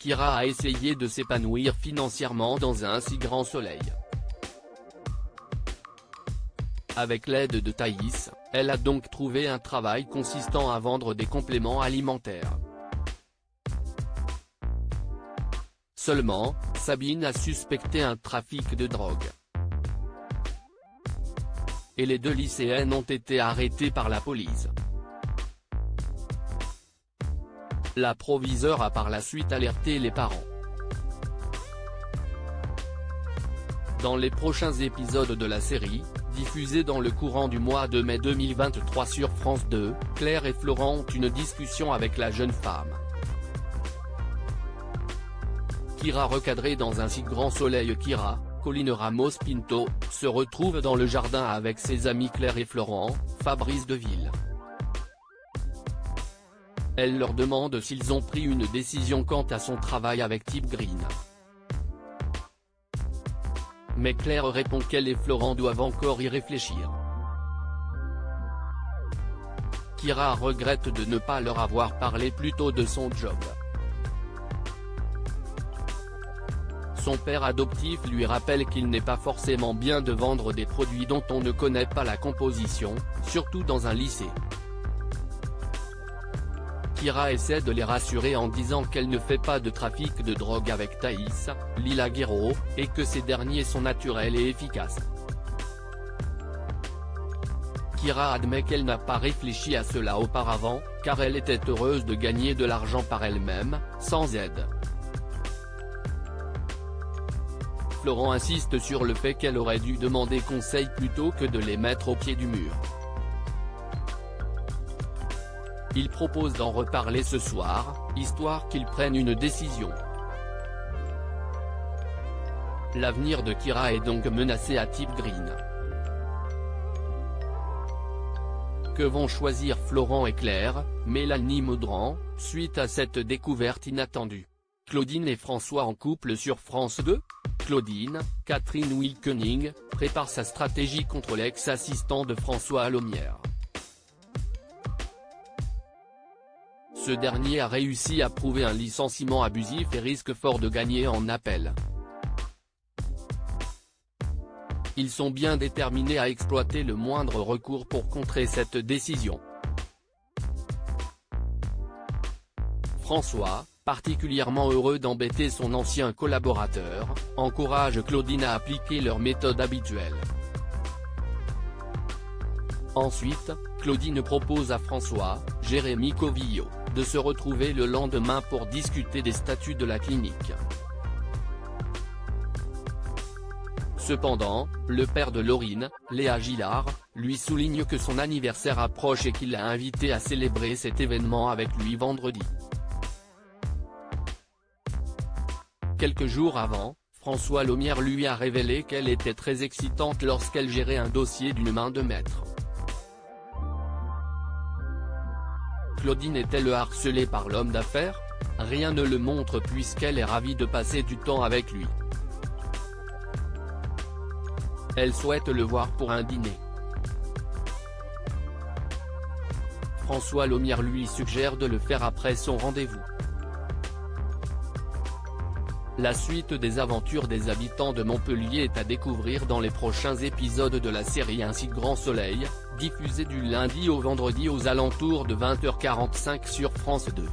Kira a essayé de s'épanouir financièrement dans un si grand soleil. Avec l'aide de Thaïs, elle a donc trouvé un travail consistant à vendre des compléments alimentaires. Seulement, Sabine a suspecté un trafic de drogue. Et les 2 lycéennes ont été arrêtées par la police. La proviseure a par la suite alerté les parents. Dans les prochains épisodes de la série, diffusés dans le courant du mois de mai 2023 sur France 2, Claire et Florent ont une discussion avec la jeune femme. Kira recadrée dans un si grand soleil. Kira, Colline Ramos Pinto, se retrouve dans le jardin avec ses amis Claire et Florent, Fabrice Deville. Elle leur demande s'ils ont pris une décision quant à son travail avec Type Green. Mais Claire répond qu'elle et Florent doivent encore y réfléchir. Kira regrette de ne pas leur avoir parlé plus tôt de son job. Son père adoptif lui rappelle qu'il n'est pas forcément bien de vendre des produits dont on ne connaît pas la composition, surtout dans un lycée. Kira essaie de les rassurer en disant qu'elle ne fait pas de trafic de drogue avec Thaïs, Lila Guerreau, et que ces derniers sont naturels et efficaces. Kira admet qu'elle n'a pas réfléchi à cela auparavant, car elle était heureuse de gagner de l'argent par elle-même, sans aide. Florent insiste sur le fait qu'elle aurait dû demander conseil plutôt que de les mettre au pied du mur. Il propose d'en reparler ce soir, histoire qu'ils prennent une décision. L'avenir de Kira est donc menacé à Type Green. Que vont choisir Florent et Claire, Mélanie Maudran, suite à cette découverte inattendue? Claudine et François en couple sur France 2? Claudine, Catherine Wilkening, prépare sa stratégie contre l'ex-assistant de François Alomière. Ce dernier a réussi à prouver un licenciement abusif et risque fort de gagner en appel. Ils sont bien déterminés à exploiter le moindre recours pour contrer cette décision. François, particulièrement heureux d'embêter son ancien collaborateur, encourage Claudine à appliquer leur méthode habituelle. Ensuite, Claudine propose à François, Jérémy Covillo, de se retrouver le lendemain pour discuter des statuts de la clinique. Cependant, le père de Laurine, Léa Gillard, lui souligne que son anniversaire approche et qu'il l'a invité à célébrer cet événement avec lui vendredi. Quelques jours avant, François Alomière lui a révélé qu'elle était très excitante lorsqu'elle gérait un dossier d'une main de maître. Claudine est-elle harcelée par l'homme d'affaires? Rien ne le montre puisqu'elle est ravie de passer du temps avec lui. Elle souhaite le voir pour un dîner. François Alomière lui suggère de le faire après son rendez-vous. La suite des aventures des habitants de Montpellier est à découvrir dans les prochains épisodes de la série Un si grand soleil, diffusée du lundi au vendredi aux alentours de 20h45 sur France 2.